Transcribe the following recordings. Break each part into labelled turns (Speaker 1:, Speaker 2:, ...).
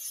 Speaker 1: وہ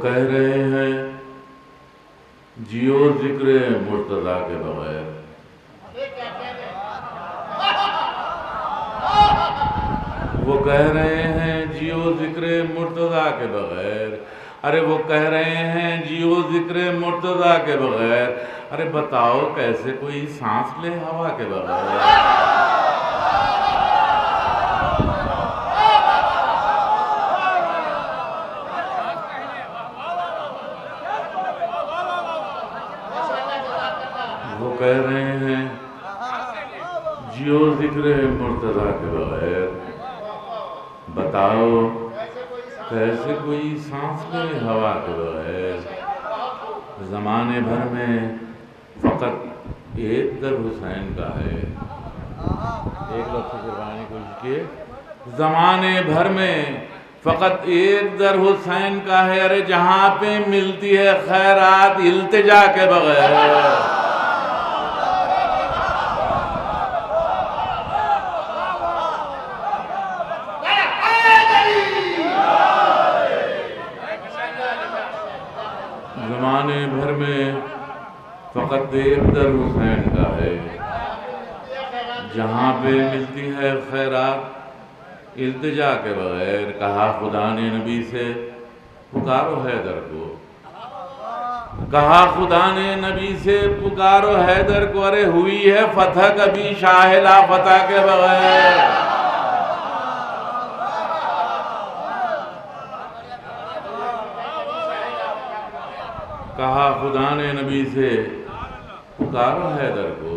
Speaker 1: کہہ رہے ہیں جیو ذکر مرتضیٰ کے بغیر، وہ کہہ رہے ہیں جیو ذکر مرتضیٰ کے بغیر، ارے وہ کہہ رہے ہیں جیو ذکر مرتضیٰ کے بغیر، ارے بتاؤ کیسے کوئی سانس لے ہوا کے بغیر۔ وہ کہہ رہے ہیں جیو ذکر مرتضیٰ کے بغیر، بتاؤ کیسے کوئی سانس لے ہوا کے بغیر۔ زمانے بھر میں فقط ایک در حسین کا ہے، ایک لفظ سے کروانے کی کوشش کیے، زمانے بھر میں فقط ایک در حسین کا ہے، ارے جہاں پہ ملتی ہے خیرات التجا کے بغیر۔ زمانے بھر میں فقط ایک در حسین کا ہے، جہاں پہ ملتی ہے خیرات التجا کے بغیر۔ کہا خدا نے نبی سے پکارو حیدر کو، کہا خدا نے نبی سے پکارو حیدر کو، ارے ہوئی ہے فتح کبھی شاہ لا فتح کے بغیر۔ کہا خدا نے نبی سے پکارو حیدر کو،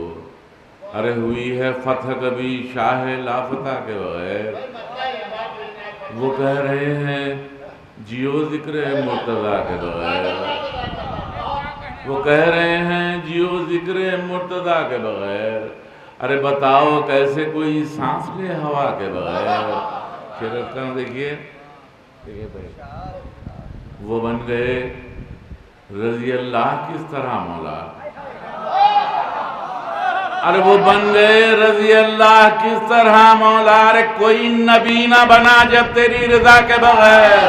Speaker 1: ارے ہوئی ہے فتح کبھی شاہ لا فتح کے بغیر۔ وہ کہہ رہے ہیں جیو ذکر مرتضیٰ کے بغیر، وہ کہہ رہے ہیں جیو ذکر مرتضیٰ کے بغیر، ارے بتاؤ کیسے کوئی سانس لے ہوا کے بغیر۔ شرط کا دیکھیے وہ بن گئے رضی اللہ کس طرح مولا، ارے وہ بن گئے رضی اللہ کس طرح مولا، ارے کوئی نبی نہ بنا جب تیری رضا کے بغیر۔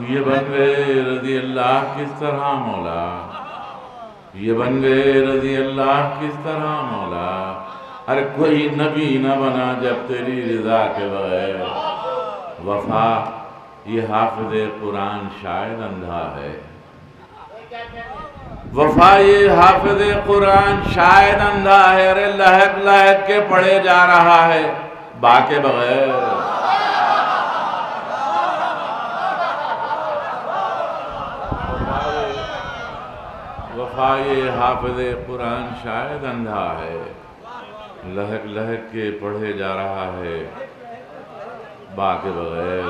Speaker 1: یہ بن گئے رضی اللہ کس طرح مولا، یہ بن گئے رضی اللہ کس طرح مولا، ارے کوئی نبی نہ بنا جب تیری رضا کے بغیر۔ وفا یہ حافظ قرآن شاید اندھا ہے، وفا یہ حافظ قرآن شاید اندھا ہے، ارے لہک لہک کے پڑھے جا رہا ہے با کے بغیر۔ وفا یہ حافظ قرآن شاید اندھا ہے، لہک لہک کے پڑھے جا رہا ہے با کے بغیر۔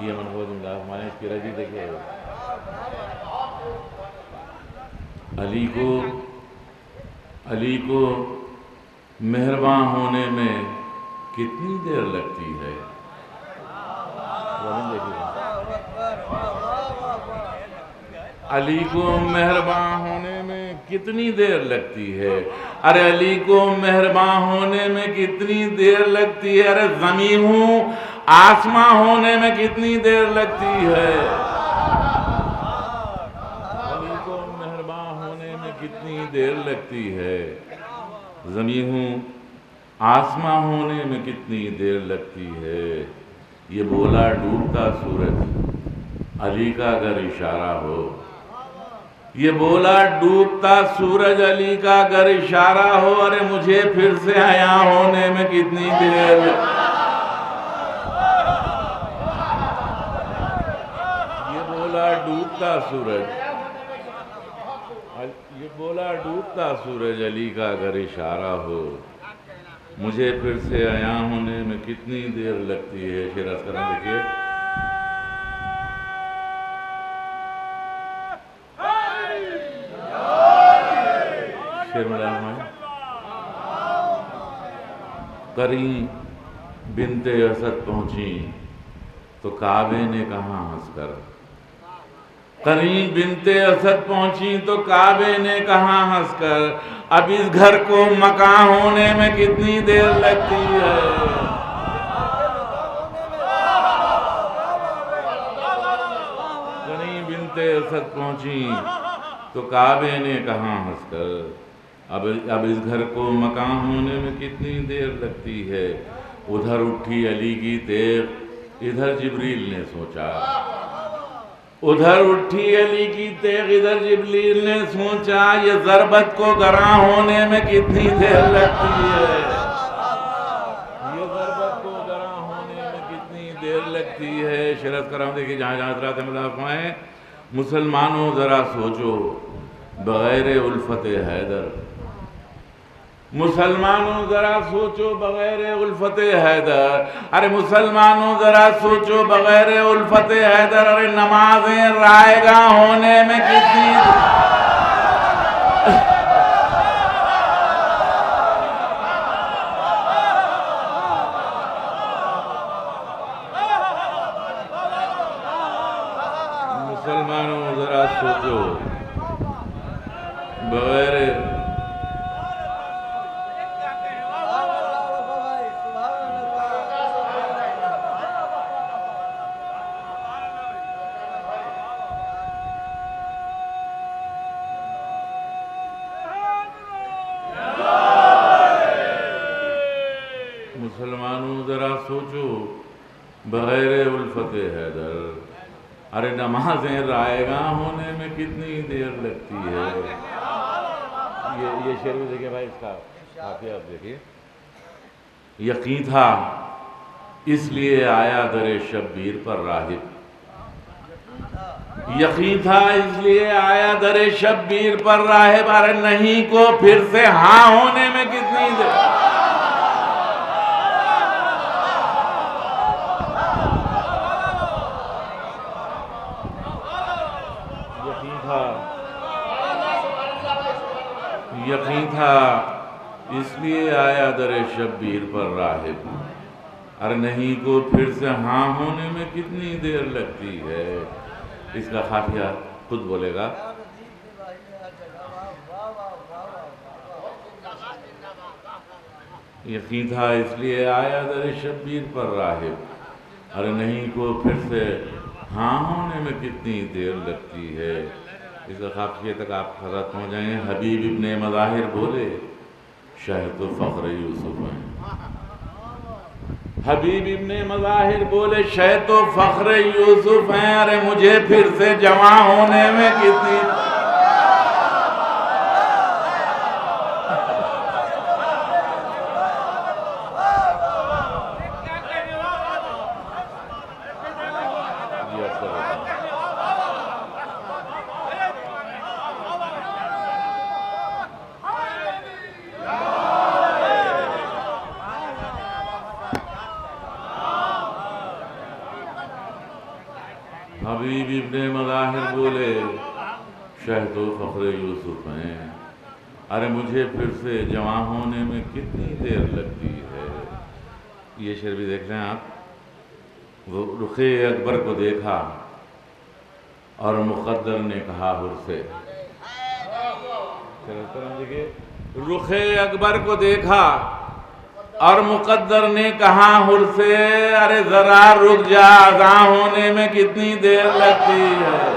Speaker 1: یہ منفوظ امداد مانے اس کی رجی دیکھئے، علی کو مہرباں ہونے میں کتنی دیر لگتی ہے۔ علی کو مہرباں ہونے میں کتنی دیر لگتی ہے، ارے علی کو مہرباں ہونے میں کتنی دیر لگتی ہے، ارے زمین ہوں آسماں ہونے میں کتنی دیر لگتی ہے۔ علی کو مہرباں ہونے میں کتنی دیر لگتی ہے، زمین ہوں آسماں ہونے میں کتنی دیر لگتی ہے۔ یہ بولا ڈوبتا سورج علی کا اگر اشارہ ہو، یہ بولا ڈوبتا سورج علی کا اگر اشارہ ہو، ارے مجھے پھر سے عیاں ہونے میں کتنی دیر یہ بولا ڈوبتا سورج، یہ بولا ڈوبتا سورج علی کا اگر اشارہ ہو، مجھے پھر سے عیاں ہونے میں کتنی دیر لگتی ہے۔ شعر عرض کرنا دیکھیے، شعر میں ڈالنا ہے، قرین بنت اسد پہنچی تو کعبے نے کہا ہنس کر، قرین بنت اسد پہنچی تو کعبے نے کہا ہنس کر، اب اس گھر کو مکان ہونے میں کتنی دیر لگتی ہے۔ قرین بنت اسد پہنچی تو کعبے نے کہا ہنس کر، اب اس گھر کو مکان ہونے میں کتنی دیر لگتی ہے۔ ادھر اٹھی علی کی تیغ، ادھر جبریل نے سوچا، ادھر اٹھی علی کی تیغ، ادھر جبریل نے سوچا، یہ ضربت کو گراں ہونے میں کتنی دیر لگتی ہے، یہ ضربت کو گراں ہونے میں کتنی دیر لگتی ہے۔ شرط کراؤں دیکھیں جہاں جہاں حضرات ملاقائیں، مسلمانوں ذرا سوچو بغیر الفت حیدر، مسلمانوں ذرا سوچو بغیر الفت حیدر، ارے مسلمانوں ذرا سوچو بغیر الفت حیدر، ارے نمازیں رائے گاہ ہونے میں کتنی مسلمانوں ذرا سوچو بغیر مسلمانوں ذرا سوچو بغیر الفت حیدر، ارے نمازیں رائے گاہ ہونے میں کتنی دیر لگتی ہے۔ یہ شعر بھی دیکھیں بھائی، اس کا قافیہ آپ دیکھیے، یقین تھا اس لیے آیا در شبیر پر راہب، یقین تھا اس لیے آیا در شبیر پر راہب، ارے نہیں کو پھر سے ہاں ہونے میں کتنی دیر، یقین تھا اس لیے آیا در شبیر پر راہب، ارے نہیں کو پھر سے ہاں ہونے میں کتنی دیر لگتی ہے۔ اس کا خافیہ خود بولے گا، یقین تھا اس لیے آیا در شبیر پر راہب، ارے نہیں کو پھر سے ہاں ہونے میں کتنی دیر لگتی ہے۔ اس خافیے تک آپ حضرت پہنچ جائیں گے۔ حبیب ابن مظاہر بولے شہد و فخر یوسف ہیں، حبیب ابن مظاہر بولے شہد و فخر یوسف ہیں، ارے مجھے پھر سے جوان ہونے میں کتنی حبیب ابن مظاہر بولے شہد و فخر یوسف ہیں، ارے مجھے پھر سے جوان ہونے میں کتنی دیر لگتی ہے۔ یہ شعر بھی دیکھ لیں آپ، وہ رخ اکبر کو دیکھا اور مقدر نے کہا حر سے، رخ اکبر کو دیکھا اور مقدر نے کہا حر سے، ارے ذرا رک جا اذاں ہونے میں کتنی دیر لگتی ہے۔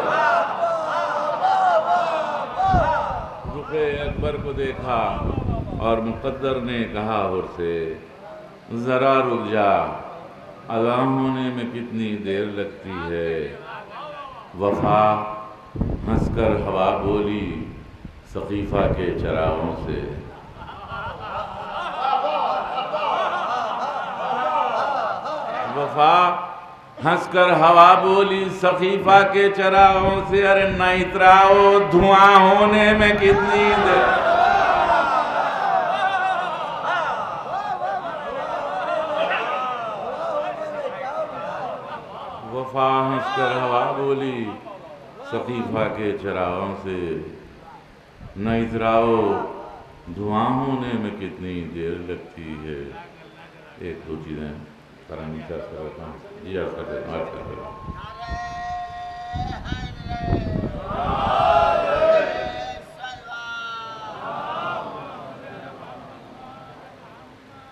Speaker 1: رخ اکبر کو دیکھا اور مقدر نے کہا حر سے، ذرا رک جا ادا ہونے میں کتنی دیر لگتی ہے، وفا ہنس کر ہوا بولی سقیفہ کے چراغوں سے۔ وفا ہنس کر ہوا بولی سقیفہ کے چراغوں سے، ارے نہ اتراؤ دھواں ہونے میں کتنی دیر۔ وفا ہنس کر ہوا بولی سقیفہ کے چراغوں سے، نہ اتراؤ دھواں ہونے میں کتنی دیر لگتی ہے۔ ایک دو چیزیں ترانی سے عرض کر دیتا ہوں، جی عرض کر دیتا ہوں، عرض کر دیتا ہوں۔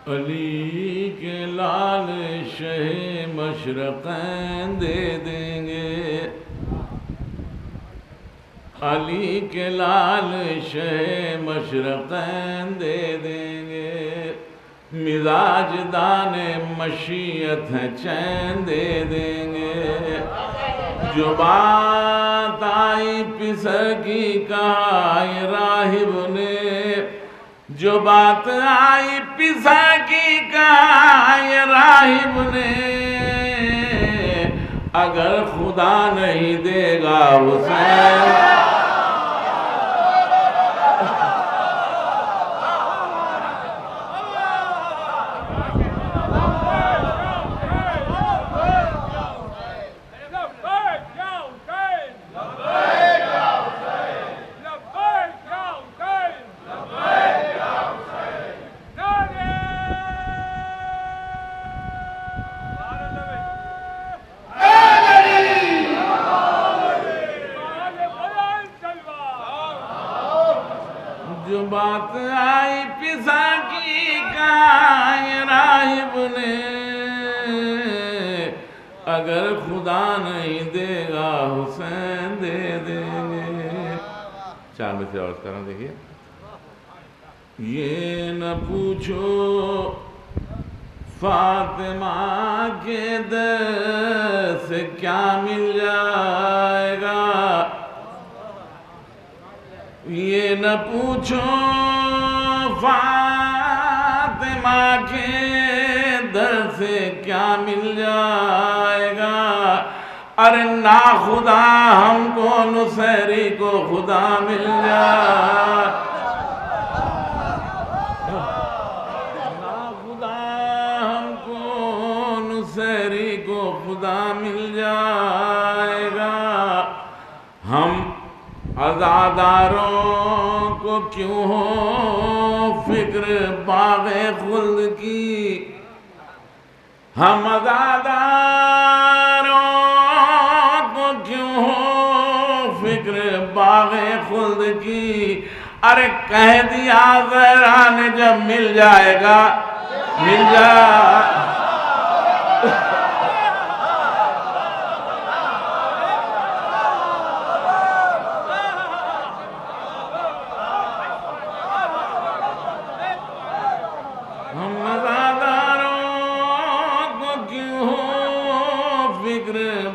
Speaker 1: علی کے لال شہ مشرقین دے دیں گے، علی کے لال شہ مشرقین دے دیں گے، مزاج دان مشیت ہے چین دے دیں گے، جو بات آئی پسر کی کہا یہ راہب نے، جو بات آئی پسر کی کہا یہ راہب نے، اگر خدا نہیں دے گا حسین۔ جو بات آئی پسا کی کہا راہب نے، اگر خدا نہیں دے گا حسین دے دیں گے۔ چار میں سے اور اس طرح دیکھئے، یہ نہ پوچھو فاطمہ کے در سے کیا مل جائے گا، یہ نہ پوچھو فاطمہ کے در سے کیا مل جائے گا، ارے نا خدا ہم کو نصیری کو خدا مل جائے، نا خدا ہم کو نصیری کو خدا مل جائے گا، ہم عزاداروں کو کیوں ہو فکر باغ خلد کی، ہم عزاداروں کو کیوں ہو فکر باغ خلد کی، ارے کہہ دیا زہرا نے جب مل جائے گا مل جائے،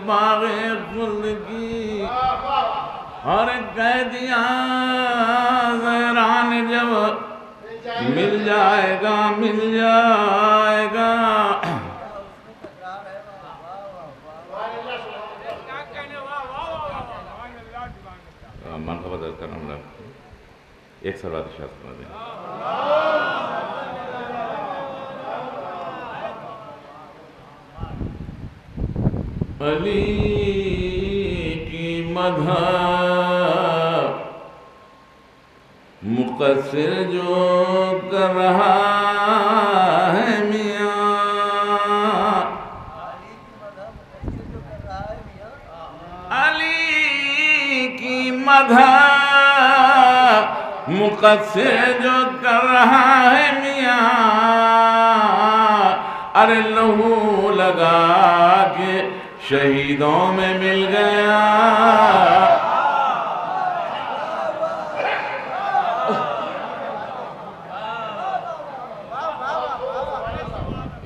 Speaker 1: باغ خلد کی، اور کہہ دیا زہرا نے جب مل جائے گا مل جائے گا۔ منقبہ درد کرنا ہم لوگ ایک سلوات ارشاد فرما دیں۔ علی کی مدح مقصر جو کر رہا ہے میاں، علی کی مدح مقصر جو کر رہا ہے میاں، ارے لہو لگا کے شہیدوں میں مل گیا،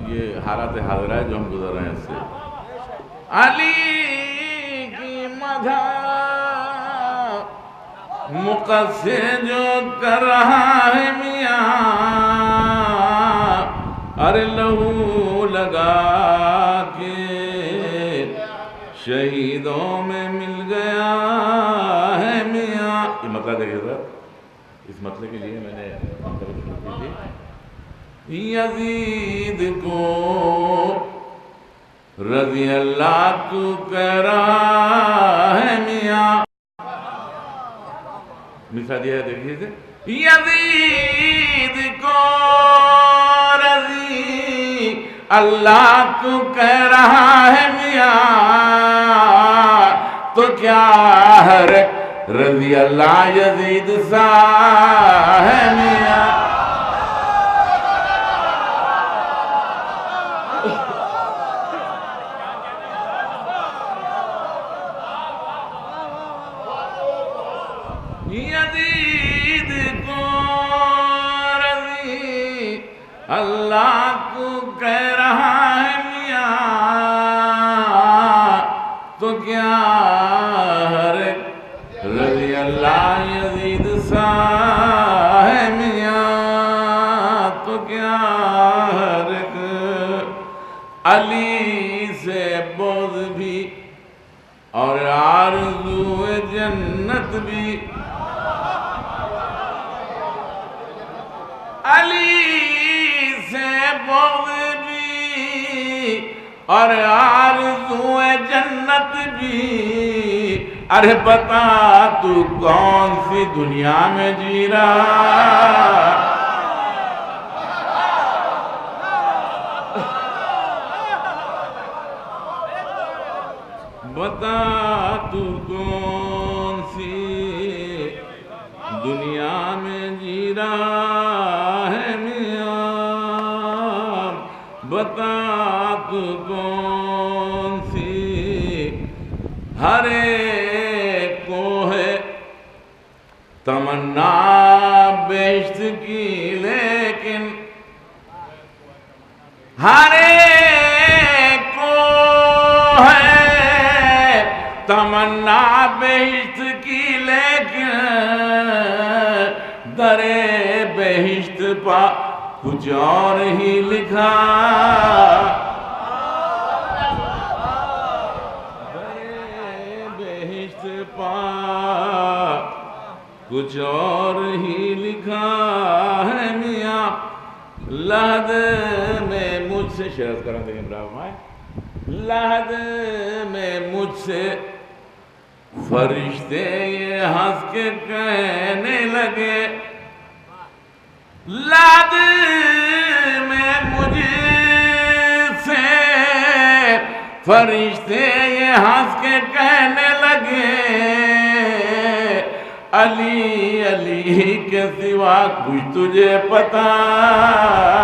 Speaker 1: یہ حالات حاضرہ ہے جو ہم گزر رہے ہیں علی کی مدح مقصے جو کر رہا ہے میاں، ارے لہو لگا کے شہیدوں میں مل گیا ہے میاں. یہ مطلب دیکھیں سر، اس مطلب کے لیے میں نے شروع کی تھی. یزید کو رضی اللہ تو کہہ رہا ہے میاں. مثال دیا ہے دیکھیے سے، یزید کو رضی اللہ تو کہہ رہا ہے میاں، تو کیا ہر رضی اللہ یزید سا ہے میاں. یزید کو رضی اللہ کو کہہ رہا ہے میاں، تو کیا ہر رضی اللہ یزید سا ہے میاں، تو کیا ہر علی سے بغض بھی اور آرزو جنت بھی. علی سے بغض بھی اور آرزو جنت بھی. ارے بتا تو کون سی دنیا میں جی رہا، بتا تو کون سی دنیا میں جی رہا ہے میاں، بتا تو کون سی. ہر ایک کو ہے تمنا بہشت کی، لیکن ہر ایک کو ہے تمنا بہشت کی، لیکن در بہشت پا کچھ اور ہی لکھا. در بہشت پا کچھ اور ہی لکھا ہے میاں. لحد میں مجھ سے شرط کرا دیں ابراہیم آئے، لحد میں مجھ سے فرشتے یہ ہنس کے کہنے لگے، لحد میں مجھ سے فرشتے یہ ہنس کے کہنے لگے، علی علی کے سوا کچھ تجھے پتا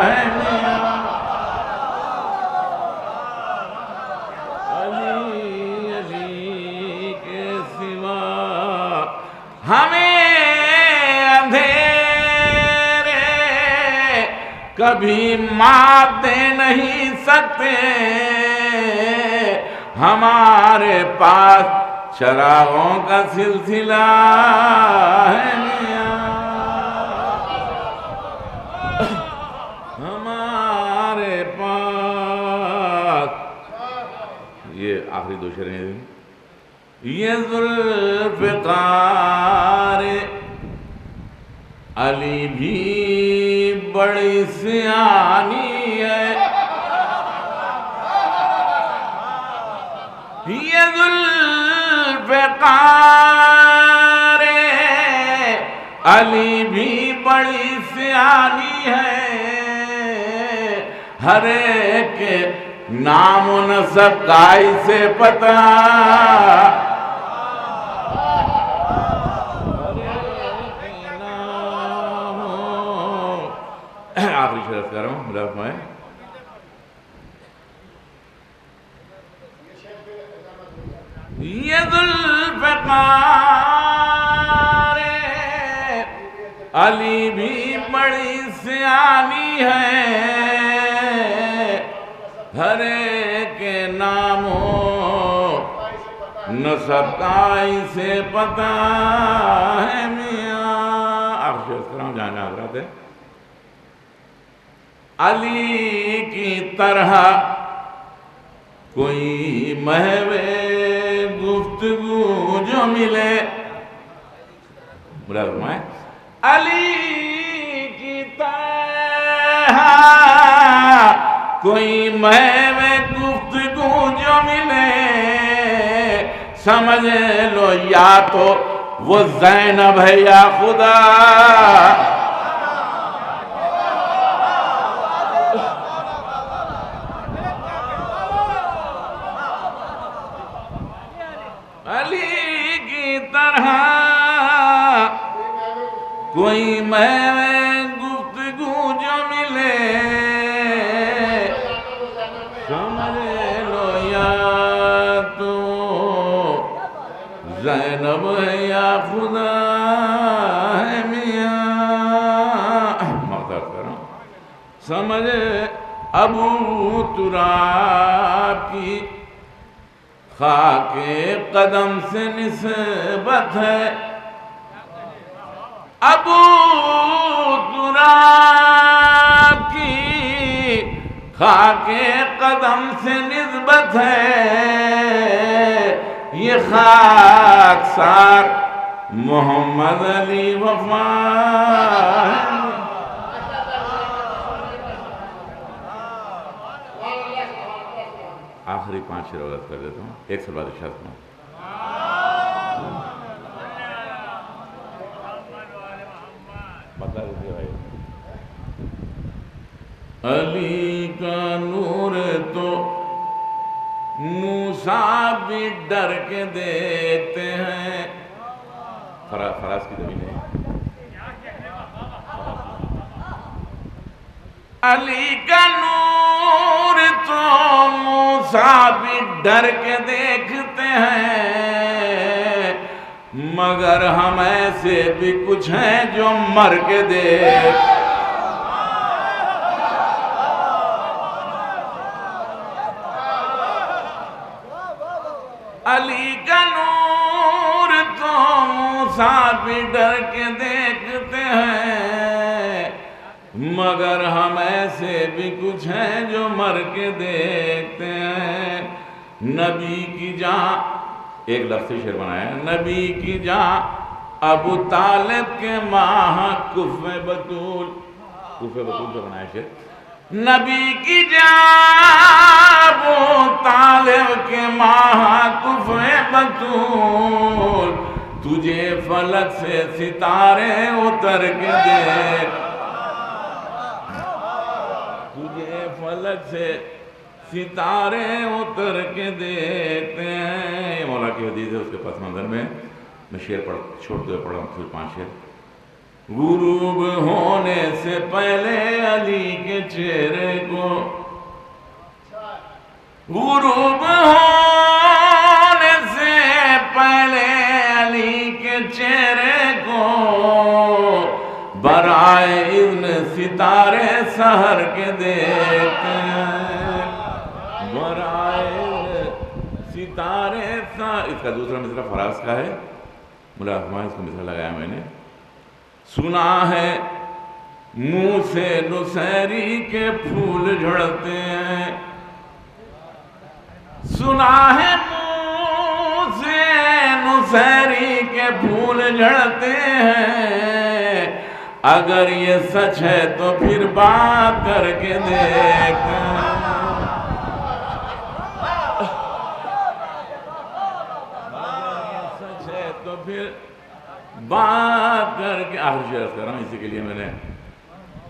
Speaker 1: ہے میاں. علی علی کے سوا ہمیں اندھیرے کبھی مات دے نہیں سکتے، ہمارے پاس چراغوں کا سلسلہ ہے میاں، ہمارے پاس. یہ آخری دو شعریں ہیں. یہ ذوالفقار علی بھی بڑی سیانی ہے، یہ ذوالفقار علی بھی بڑی سیانی ہے، ہر ایک کے نام و نسب کا اسے پتا، آخری شرط کر رہا ہوں میرا فرمائے. یہ ذوالفقار علی بھی بڑی سیانی ہے، ہر ایک کے ناموں نہ سکائی سے پتا ہے میاں. آپ شیخ کرام جہاں جہاں حضرات ہے علی کی طرح کوئی محو گفتگو جو ملے. بلا فرمائے علی کی طرح کوئی محو گفتگو جو ملے سمجھ لو یا تو وہ زینب ہے یا خدا. علی کی طرح کوئی میں گفتگو جو ملے سمجھ لو یا تو زینب ہے یا خدا ہے میاں. معذرت کروں سمجھ ابو تراب کی خاک قدم سے نسبت ہے. ابو تراب کی خاک قدم سے نسبت ہے. یہ خاکسار محمد علی وفا ہے. آخری 5 شعر عرض کر دیتا ہوں ایک سال بعد ارشاد میں. بتا دیتے بھائی علی کا نور تو موسیٰ بھی ڈر کے دیکھتے ہیں. فراز کی زمین ہے. علی کا نور تو موسیٰ بھی ڈر کے دیکھتے ہیں مگر ہم ایسے بھی کچھ ہیں جو مر کے دیکھ. علی کا نور تو موسیٰ بھی ڈر کے دیکھتے ہیں مگر ہم ایسے بھی کچھ ہیں جو مر کے دیکھتے ہیں. نبی کی جان ایک لفظ شعر بنایا ہے. نبی کی جان ابو طالب کے ماہ کف بطول. کف بطول جو بنایا شعر. نبی کی جان ابو طالب کے ماہ کف بطول تجھے فلک سے ستارے اتر کے دیکھ. تجھے فلک سے ستارے اتر کے دیکھتے ہیں. یہ مولا کی حدیث ہے. اس کے پس منظر میں شعر چھوڑتے ہوئے پڑھا ہوں پھر 5 شعر. غروب ہونے سے پہلے علی کے چہرے کو غروب ہونے سے پہلے علی کے چہرے کو برائے اذن ستارے سحر کے دیکھتے ہیں. برائے ستارے اس کا دوسرا مصرع فراز کا ہے. ملا فرمائے اس کو مصرع لگایا میں نے. سنا ہے منہ سے نسیری کے پھول جھڑتے ہیں. سنا ہے منہ سے نسیری کے پھول جھڑتے ہیں. اگر یہ سچ ہے تو پھر بات کر کے دیکھ. سچ ہے تو پھر بات کر کے آخر شعر کر رہا ہوں. اسی کے لیے میں نے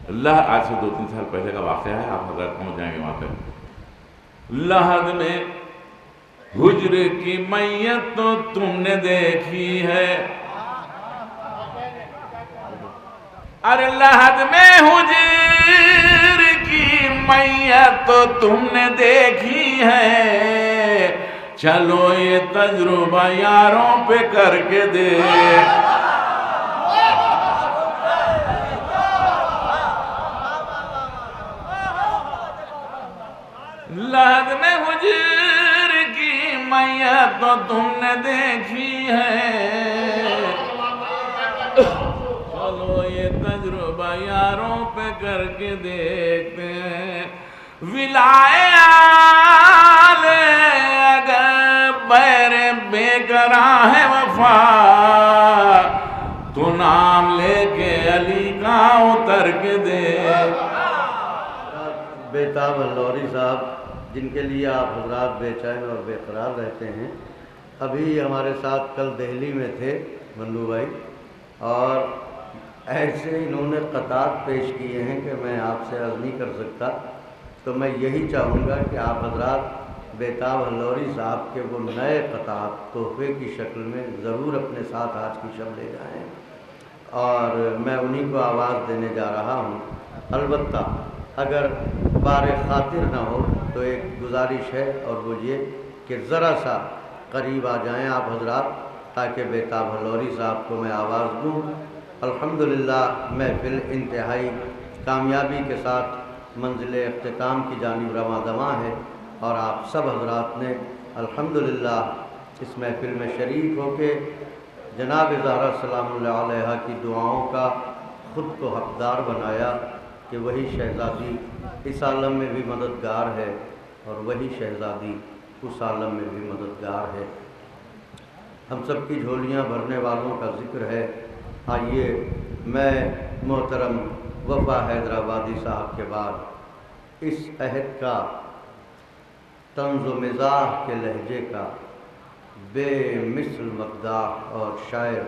Speaker 1: اللہ آج سے 2-3 سال پہلے کا واقعہ ہے. آپ حضرات پہنچ جائیں گے وہاں پہ. لحد میں حجر کی میت تو تم نے دیکھی ہے. ارے لحد میں حجر کی میت تو تم نے دیکھی ہے. چلو یہ تجربہ یاروں پہ کر کے دیکھ. لحد میں حجر کی میت تو تم نے دیکھی ہے، چلو یہ تجربہ یاروں پہ کر کے دیکھتے ہیں۔ ولائے آلے اگر بیر بے قرار ہے وفا، تو نام لے کے علی کا اتر کے دیکھ۔
Speaker 2: بیتاب اللوری صاحب جن کے لیے آپ حضرات بے چین اور بے قرار رہتے ہیں، ابھی ہمارے ساتھ کل دہلی میں تھے مندو بھائی، اور ایسے انہوں نے قطعات پیش کیے ہیں کہ میں آپ سے عرض نہیں کر سکتا۔ تو میں یہی چاہوں گا کہ آپ حضرات بیتاب اللوری صاحب کے وہ نئے قطعات تحفے کی شکل میں ضرور اپنے ساتھ آج کی شب لے جائیں، اور میں انہی کو آواز دینے جا رہا ہوں۔ البتہ اگر بار خاطر نہ ہو تو ایک گزارش ہے، اور وہ یہ کہ ذرا سا قریب آ جائیں آپ حضرات تاکہ بیتاب اللوری صاحب کو میں آواز دوں۔ الحمدللہ محفل انتہائی کامیابی کے ساتھ منزل اختتام کی جانب رواں دواں ہے، اور آپ سب حضرات نے الحمدللہ اس محفل میں شریک ہو کے جناب زہرا سلام اللہ علیہا کی دعاؤں کا خود کو حقدار بنایا کہ وہی شہزادی اس عالم میں بھی مددگار ہے اور وہی شہزادی اس عالم میں بھی مددگار ہے۔ ہم سب کی جھولیاں بھرنے والوں کا ذکر ہے۔ آئیے میں محترم وفا حیدرآبادی صاحب کے بعد اس عہد کا طنز و مزاح کے لہجے کا بے مثل مداح اور شاعر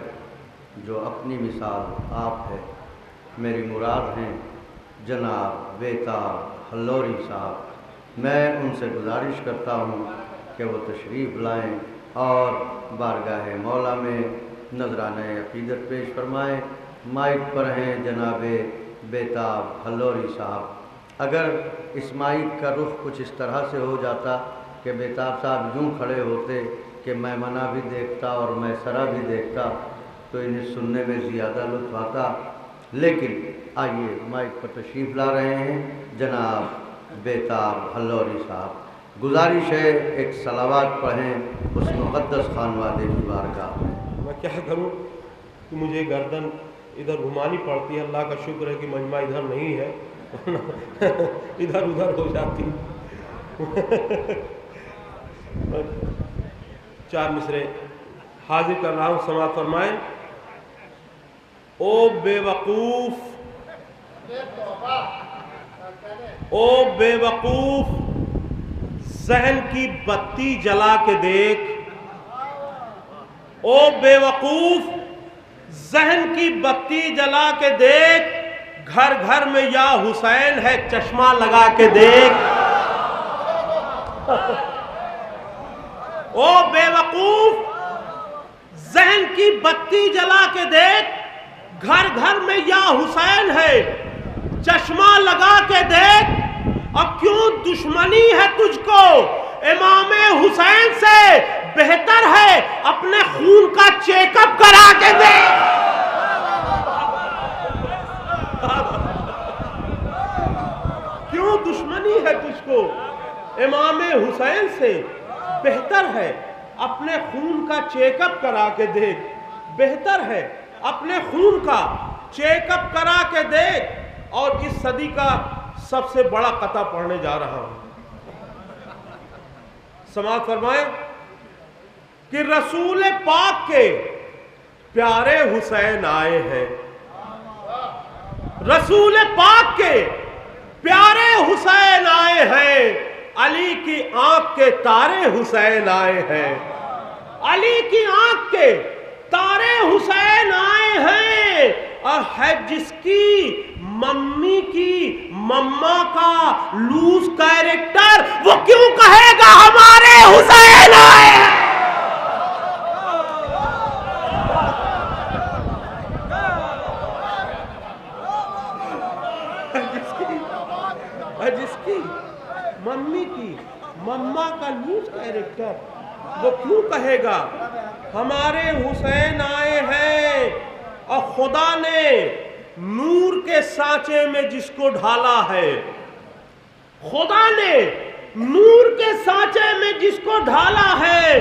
Speaker 2: جو اپنی مثال آپ ہے، میری مراد ہیں جناب بیتاب اللوری صاحب، میں ان سے گزارش کرتا ہوں کہ وہ تشریف لائیں اور بارگاہ مولا میں نذرانہ عقیدت پیش فرمائیں۔ مائک پر ہیں جناب بیتاب اللوری صاحب۔ اگر اس مائک کا رخ کچھ اس طرح سے ہو جاتا کہ بیتاب صاحب یوں کھڑے ہوتے کہ میں منع بھی دیکھتا اور میں سرا بھی دیکھتا تو انہیں سننے میں زیادہ لطف آتا، لیکن آئیے مائک پر تشریف لا رہے ہیں جناب بیتاب اللوری صاحب۔ گزارش ہے ایک صلوات پڑھیں اس مقدس خانوادے کی بارگاہ میں۔
Speaker 3: میں کیا کروں کہ مجھے گردن ادھر گھمانی پڑتی ہے، اللہ کا شکر ہے کہ مجمع ادھر نہیں ہے، ادھر ادھر ہو جاتی۔ چار مصرے حاضر کر رہا ہوں، سماعت فرمائیں۔ او بے وقوف، او بے وقوف، ذہن کی بتی جلا کے دیکھ، او بے وقوف ذہن کی بتی جلا کے دیکھ، گھر گھر میں یا حسین ہے چشمہ لگا کے دیکھ۔ او بے وقوف ذہن کی بتی جلا کے دیکھ، گھر گھر میں یا حسین ہے چشمہ لگا کے دیکھ۔ اب کیوں دشمنی ہے تجھ کو امام حسین سے، بہتر ہے اپنے خون کا چیک اپ کرا کے دیکھ۔ کیوں دشمنی ہے تجھ کو امام حسین سے، بہتر ہے اپنے خون کا چیک اپ کرا کے دیکھ، بہتر ہے اپنے خون کا چیک اپ کرا کے دیکھ۔ اور اس صدی کا سب سے بڑا قطعہ پڑھنے جا رہا ہوں، سماعت فرمائیں کہ رسول پاک کے پیارے حسین آئے ہیں، رسول پاک کے پیارے حسین آئے ہیں، علی کی آنکھ کے تارے حسین آئے ہیں، علی کی آنکھ کے تارے حسین آئے ہیں۔ اور ہے جس کی ممی کی مما کا لوز کیریکٹر، وہ کیوں کہے گا ہمارے حسین آئے ہیں۔ جس کی ممی کی مما کا لوز کیریکٹر، وہ کیوں کہے گا ہمارے حسین آئے ہیں۔ اور خدا نے نور کے سانچے میں جس کو ڈھالا ہے، خدا نے نور کے سانچے میں جس کو ڈھالا ہے،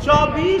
Speaker 3: 24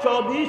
Speaker 3: 24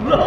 Speaker 3: 9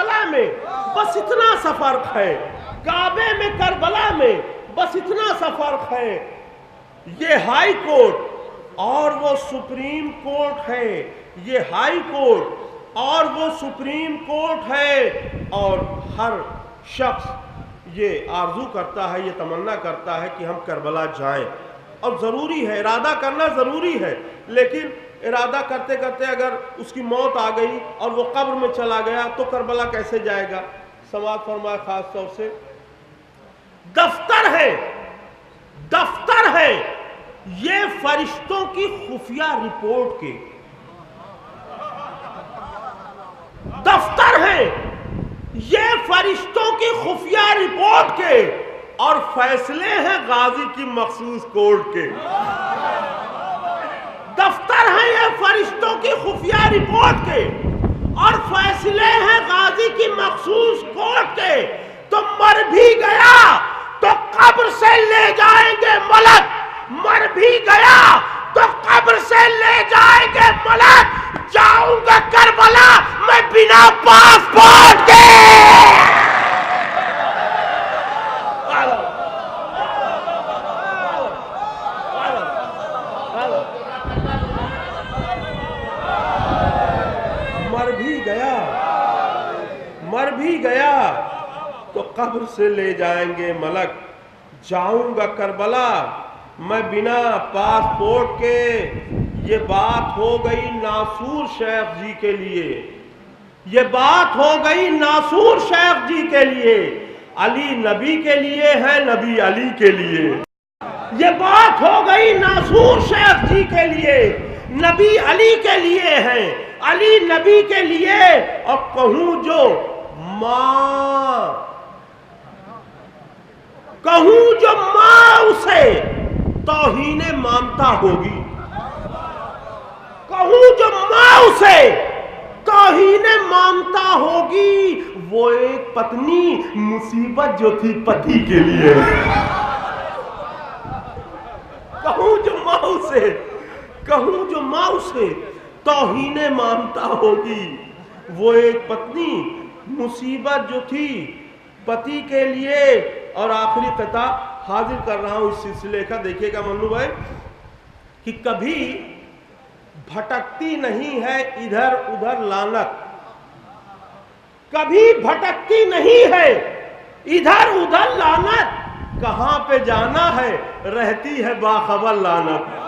Speaker 3: کربلا میں بس اتنا سا فرق ہے، کعبے میں کربلا میں بس اتنا سا فرق ہے، یہ ہائی کورٹ اور وہ سپریم کورٹ ہے، یہ ہائی کورٹ اور وہ سپریم کورٹ ہے، اور ہر شخص یہ آرزو کرتا ہے، یہ تمنا کرتا ہے کہ ہم کربلا جائیں، اور ضروری ہے، ارادہ کرنا ضروری ہے، لیکن ارادہ کرتے کرتے اگر اس کی موت آ گئی اور وہ قبر میں چلا گیا تو کربلا کیسے جائے گا؟ سماعت فرمائے خاص طور سے دفتر ہے، دفتر ہے یہ فرشتوں کی خفیہ رپورٹ کے، دفتر ہے یہ فرشتوں کی خفیہ رپورٹ کے، اور فیصلے ہیں غازی کی مخصوص کورٹ کے، دفتر ہیں یہ فرشتوں کی خفیہ رپورٹ کے، اور فیصلے ہیں غازی کی مخصوص کورٹ کے، تو مر بھی گیا تو قبر سے لے جائیں گے ملک، مر بھی گیا تو قبر سے لے جائیں گے ملک، جاؤں گا کربلا میں بنا پاسپورٹ کے۔ مر بھی گیا تو قبر سے لے جائیں گے ملک، جاؤں گا کربلا میں بنا پاسپورٹ کے۔ یہ بات ہو گئی ناصور شیخ جی کے لیے، یہ بات ہو گئی ناصور شیخ جی کے لیے، علی نبی کے لیے ہے، نبی علی کے لیے۔ یہ بات ہو گئی ناصور شیخ جی کے لیے، نبی علی کے لیے ہے، علی نبی کے لیے۔ اور کہوں جو ماں اسے توہین مامتا ہوگی، کہوں جو ماں اسے توہین مامتا ہوگی، وہ ایک پتنی مصیبت جو تھی پتی کے لیے۔ کہوں جو ماں اسے توہین مامتا ہوگی، وہ ایک پتنی مصیبت جو تھی پتی کے لیے۔ اور آخری قطعہ حاضر کر رہا ہوں اس سلسلے کا، دیکھیے گا منو بھائی، کہ کبھی بھٹکتی نہیں ہے ادھر ادھر لعنت، کبھی بھٹکتی نہیں ہے ادھر ادھر لعنت، کہاں پہ جانا ہے رہتی ہے باخبر لعنت۔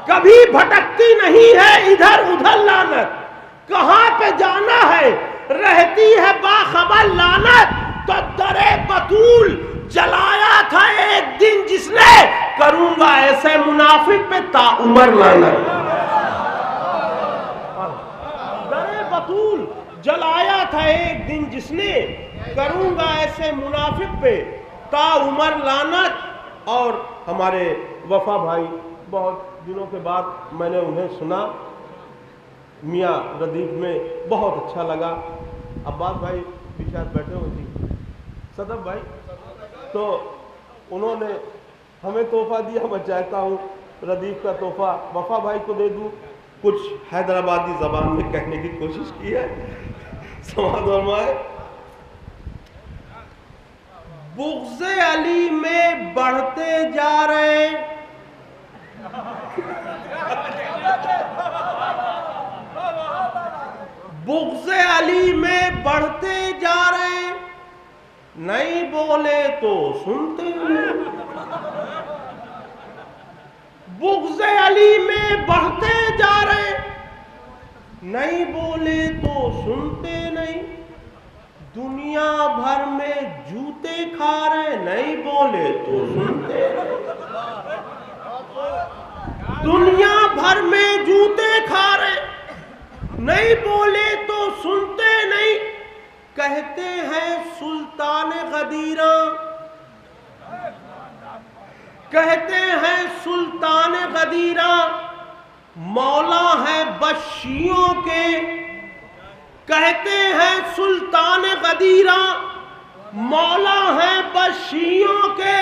Speaker 3: کبھی بھٹکتی نہیں ہے ادھر ادھر لعنت، کہاں پہ جانا ہے رہتی ہے باخبر لعنت۔ تو در بطول جلایا تھا ایک دن جس نے، کروں گا ایسے منافق پہ تا عمر لعنت۔ در بطول جلایا تھا ایک دن جس نے، کروں گا ایسے منافق پہ تا عمر لعنت۔ اور ہمارے وفا بھائی، بہت دنوں کے بعد میں نے انہیں سنا میاں ردیف میں، بہت اچھا لگا۔ عباس بھائی بھی شاید بیٹھے ہوئے تھے، صدف بھائی، تو انہوں نے ہمیں تحفہ دیا، میں چاہتا ہوں ردیف کا تحفہ وفا بھائی کو دے دوں، کچھ حیدرآبادی زبان میں کہنے کی کوشش کی ہے، سماعت فرمائے۔ بغض علی میں بڑھتے جا رہے، بغض علی میں بڑھتے جا رہے، نہیں بولے تو سنتے نہیں۔ بغض علی میں بڑھتے جا رہے، نہیں بولے تو سنتے نہیں، دنیا بھر میں جوتے کھا رہے، نہیں بولے تو سنتے نہیں، دنیا بھر میں جوتے کھا رہے، نہیں بولے تو سنتے نہیں۔ کہتے ہیں سلطان غدیراں، کہتے ہیں سلطان غدیراں، مولا ہے بس شیعوں کے، کہتے ہیں سلطان غدیراں، مولا ہے بس شیعوں کے،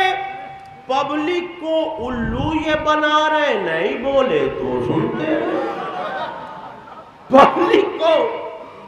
Speaker 3: پبلک کو الو یہ بنا رہے، نہیں بولے تو سنتے نہیں، پبلک کو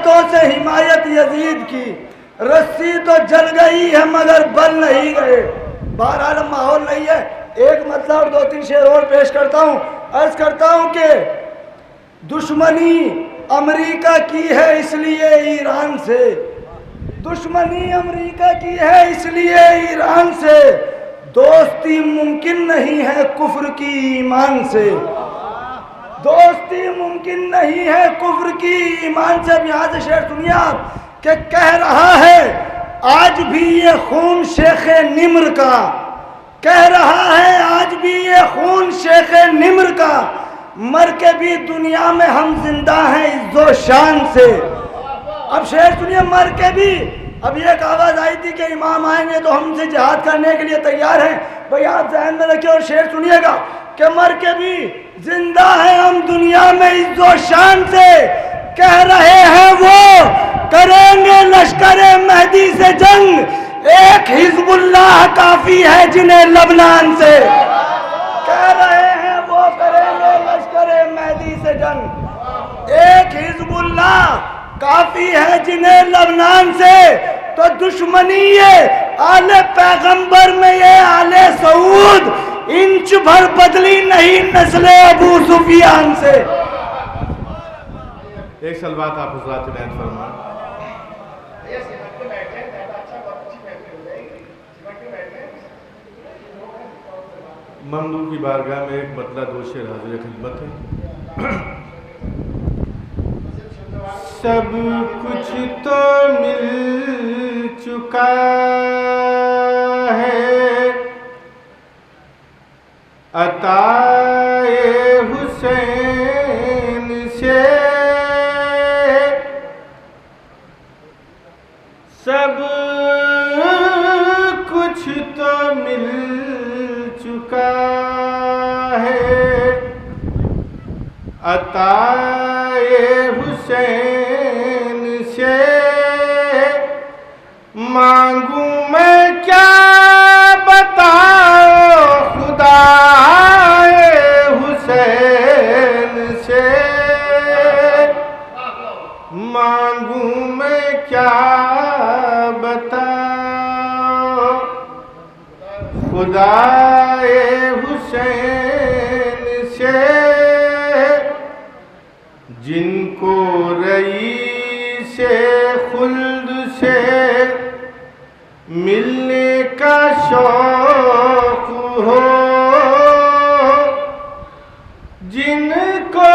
Speaker 4: ہاتھوں سے حمایت یزید کی، رسی تو جل گئی ہے مگر بل نہیں گئے۔ بہرحال ماحول نہیں ہے، ایک مطلب اور 2-3 شعر اور پیش کرتا ہوں۔ عرض کرتا ہوں کہ دشمنی امریکہ کی ہے اس لیے ایران سے، دشمنی امریکہ کی ہے اس لیے ایران سے، دوستی ممکن نہیں ہے کفر کی ایمان سے، دوستی ممکن نہیں ہے کفر کی ایمان سے۔ اب یہاں سے شعر سنیے آپ کہ کہہ رہا ہے آج بھی یہ خون شیخ نمر کا، کہہ رہا ہے آج بھی یہ خون شیخ نمر کا، مر کے بھی دنیا میں ہم زندہ ہیں عز و شان سے۔ اب شعر سنیے، مر کے بھی۔ اب یہ ایک آواز آئی تھی کہ امام آئیں گے تو ہم سے جہاد کرنے کے لیے تیار ہیں، بھئی آپ ذہن میں رکھیں اور شعر سنیے گا کہ مر کے بھی زندہ ہیں ہم دنیا میں عز و شان سے، کہہ رہے ہیں وہ کریں گے لشکر مہدی سے جنگ، ایک حزب اللہ کافی ہے جنہیں لبنان سے، کہہ رہے ہیں وہ کریں گے لشکر مہدی سے جنگ، ایک حزب اللہ کافی ہے جنہیں لبنان سے۔ تو دشمنی یہ آل پیغمبر میں یہ آل سعود انچ بھر بدلی نہیں نسل ابو سفیان سے۔
Speaker 3: ایک سلوات آپ حضرات بیان فرمائیں۔ ممدوح کی بارگاہ میں ایک مطلع 2 شعر حاضر خدمت ہے۔ سب کچھ تو مل چکا ہے عطائے حسین سے، سب کچھ تو مل چکا ہے عطائے حسین سے، مانگوں میں کیا بتاؤ خدائے حسین سے، مانگوں میں کیا بتاؤ خدائے حسین سے، جن کو رئیس خلد سے ملنے کا شوق ہو، جن کو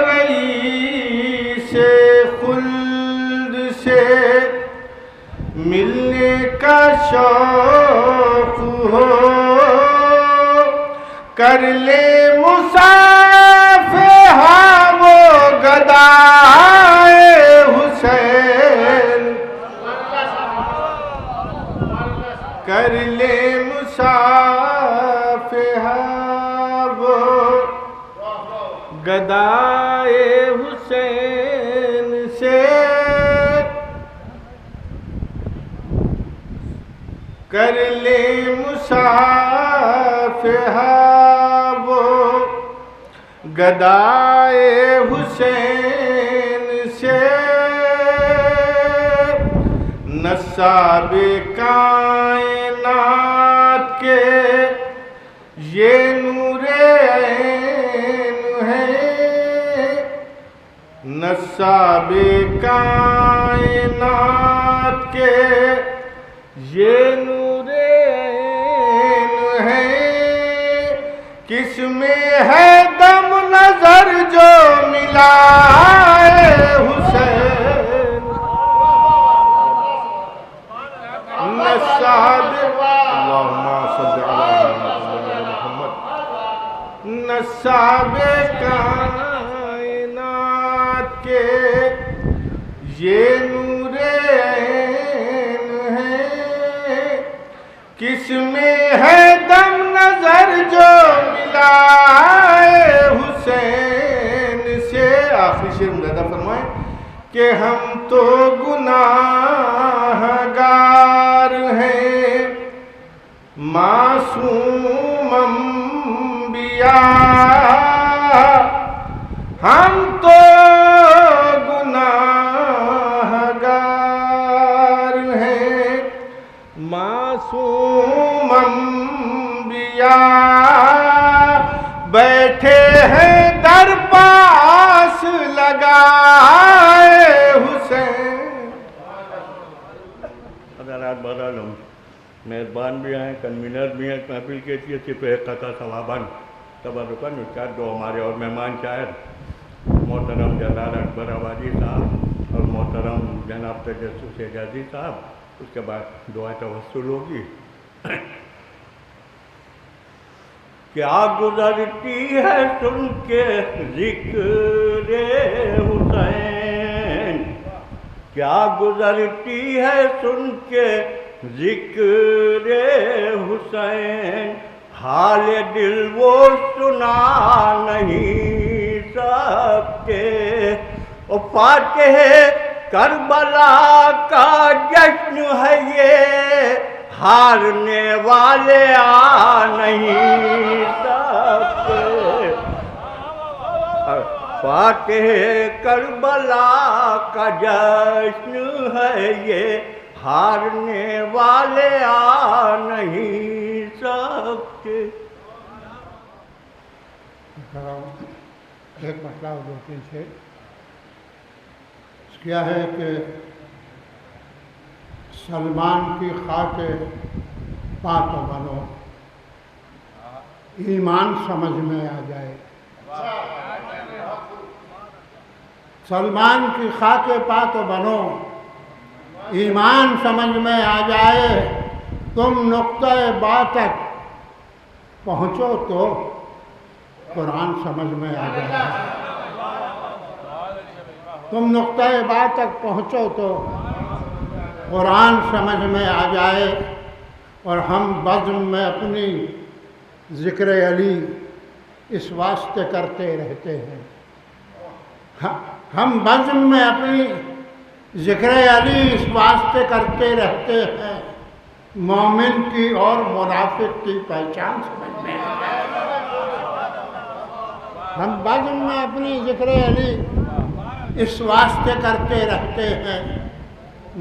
Speaker 3: رئیس خلد سے ملنے کا شوق ہو، کر لے مصافحہ وہ گدائے حسین، کر لے مصافحہ وہ گدائے حسین سے، کر لے مصافحہ وہ گدائے حسین سے، نصاب کائنات کے یہ نور عین ہے، نصاب کائنات کے یہ نور عین ہے، کس میں ہے دم نظر جو ملا حسین، نصاب اللہم صلی علی محمد، نصاب کائنات کے یہ نور عین ہے، کس میں ہے دم نظر جو ملا حسین سے۔ آخری شعر مدادہ فرمائیں کہ ہم تو گناہگار ہیں معصوم انبیاء، ہم تو گناہ
Speaker 5: بیٹھے ہیں در پاس لگائے حسین. حضرات بہرحال ہم میزبان بھی ہیں، کنوینر بھی ہیں محفل کے لیے، پہ قطع ثواباً تبرکاً استاد جو ہمارے اور مہمان شاعر محترم جلال اکبر آبادی صاحب اور محترم جناب تجسس اعجازی صاحب، اس کے بعد دعا توسل ہوگی. کیا گزرتی ہے سن کے ذکر حسین، کیا گزرتی ہے سن کے ذکر حسین، حال دل وہ سنا نہیں سکتے. او فاتح کربلا کا جشن ہے یہ، ہارنے والے آ نہیں سکتے. فاتح کربلا کا جشن ہے یہ، ہارنے والے آ نہیں سکتے.
Speaker 6: ایک مسئلہ اور دو تین سے کیا ہے کہ سلمان کی خاک پات و بنو، ایمان سمجھ میں آ جائے. سلمان کی خاک پات و بنو، ایمان سمجھ میں آ جائے. تم نقطہ با تک پہنچو تو قرآن سمجھ میں آ جائے. تم نقطہ با تک پہنچو تو قرآن سمجھ میں آ جائے. اور ہم بزم میں اپنی ذکر علی اس واسطے کرتے رہتے ہیں. ہم بزم میں اپنی ذکر علی اس واسطے کرتے رہتے ہیں، مومن کی اور منافق کی پہچان سمجھ میں آ جائے. ہم بزم میں اپنی ذکر علی اس واسطے کرتے رہتے ہیں،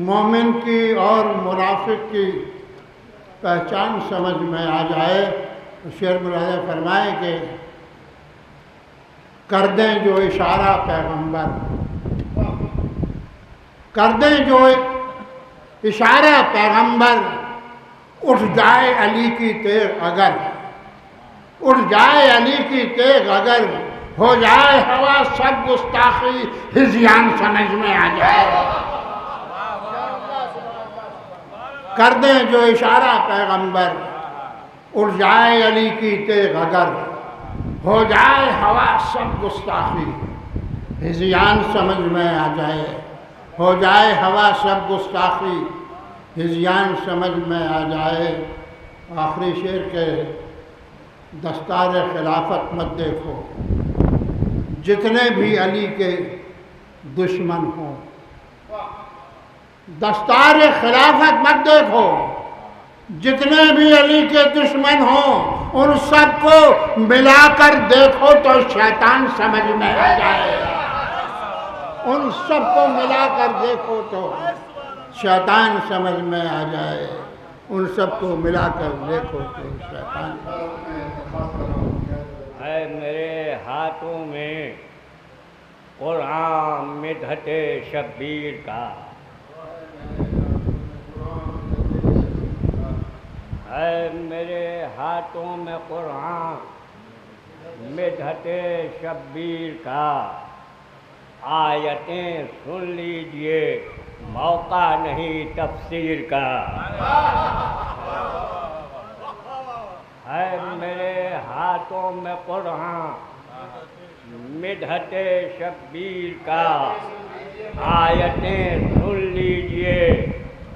Speaker 6: مومن کی اور منافق کی پہچان سمجھ میں آ جائے. شعر ملاحظہ فرمائے کہ کر دیں جو اشارہ پیغمبر، کر دیں جو اشارہ پیغمبر، اٹھ جائے علی کی تیغ اگر، اٹھ جائے علی کی تیغ اگر، ہو جائے ہوا سب گستاخی، ہذیان سمجھ میں آ جائے. کر دیں جو اشارہ پیغمبر، اٹھ جائے علی کی تیغ اگر، ہو جائے ہوا سب گستاخی، ہذیان سمجھ میں آ جائے. ہو جائے ہوا سب گستاخی، ہذیان سمجھ میں آ جائے. آخری شعر کے دستار خلافت مت دیکھو، جتنے بھی علی کے دشمن ہوں. دستار خلافت مت دیکھو، جتنے بھی علی کے دشمن ہوں، ان سب کو ملا کر دیکھو تو شیطان سمجھ میں آ جائے. ان سب کو ملا کر دیکھو تو شیطان سمجھ میں آ جائے. ان سب کو ملا کر دیکھو تو شیطان.
Speaker 5: ہے میرے ہاتھوں میں قرآن مدحت شبیر کا، ہے میرے ہاتھوں میں قرآن مدحت شبیر کا. آیتیں سن لیجئے، موقع نہیں تفسیر کا. ہے میرے ہاتھوں میں قرآن مدحت شبیر کا، آیتیں سن لیجئے،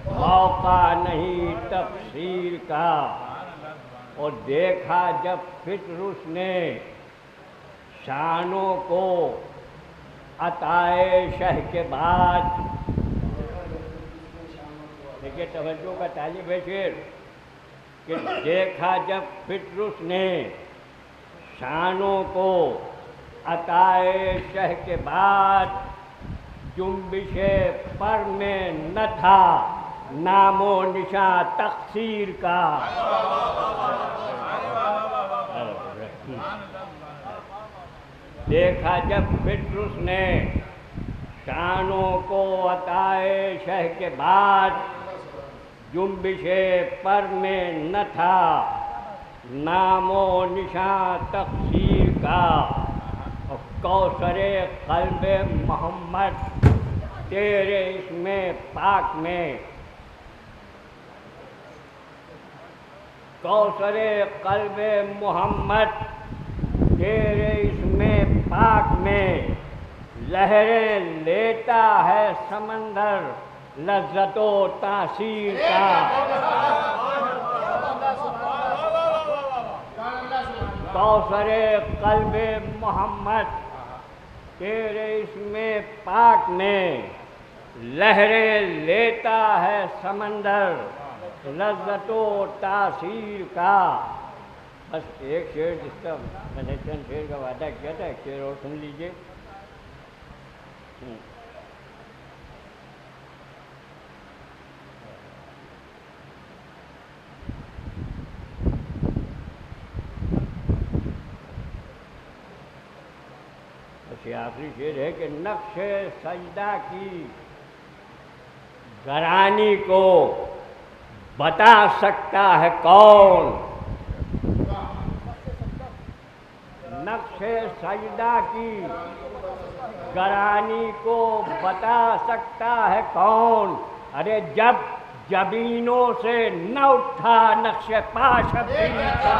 Speaker 5: موقع نہیں تفسیر کا. اور دیکھا جب فطرس نے شانوں کو عطائے شہ کے بعد، دیکھیے توجہ کا طالب ہے شعر، کہ دیکھا جب فطرس نے شانوں کو عطائے شہ کے بعد، جنبش پر میں نہ تھا نام و نشاں تقصیر کا.
Speaker 7: دیکھا جب پطرس نے شانوں کو عطائے شہ کے بعد، جنبش پر میں نہ تھا نام و نشاں تقصیر کا، اور کوثر قلب محمد تیرے اسم پاک میں، کوثر قلب محمد تیرے اسم پاک میں، لہریں لیتا ہے سمندر لذت و تاثیر کا، کوثر قلب محمد تیرے اسم پاک میں، لہریں لیتا ہے سمندر لذت و تاثیر کا۔ بس ایک شعر جس کا میں نے چند شعر کا وعدہ کیا تھا، ایک شعر اور سن لیجیے۔ بس یہ آخری شعر ہے کہ نقش سجدہ کی گرانی کو بتا سکتا ہے کون، نقش سجدہ کی گرانی کو بتا سکتا ہے کون، ارے جب جبینوں سے نہ اٹھا نقش پا شبیر کا،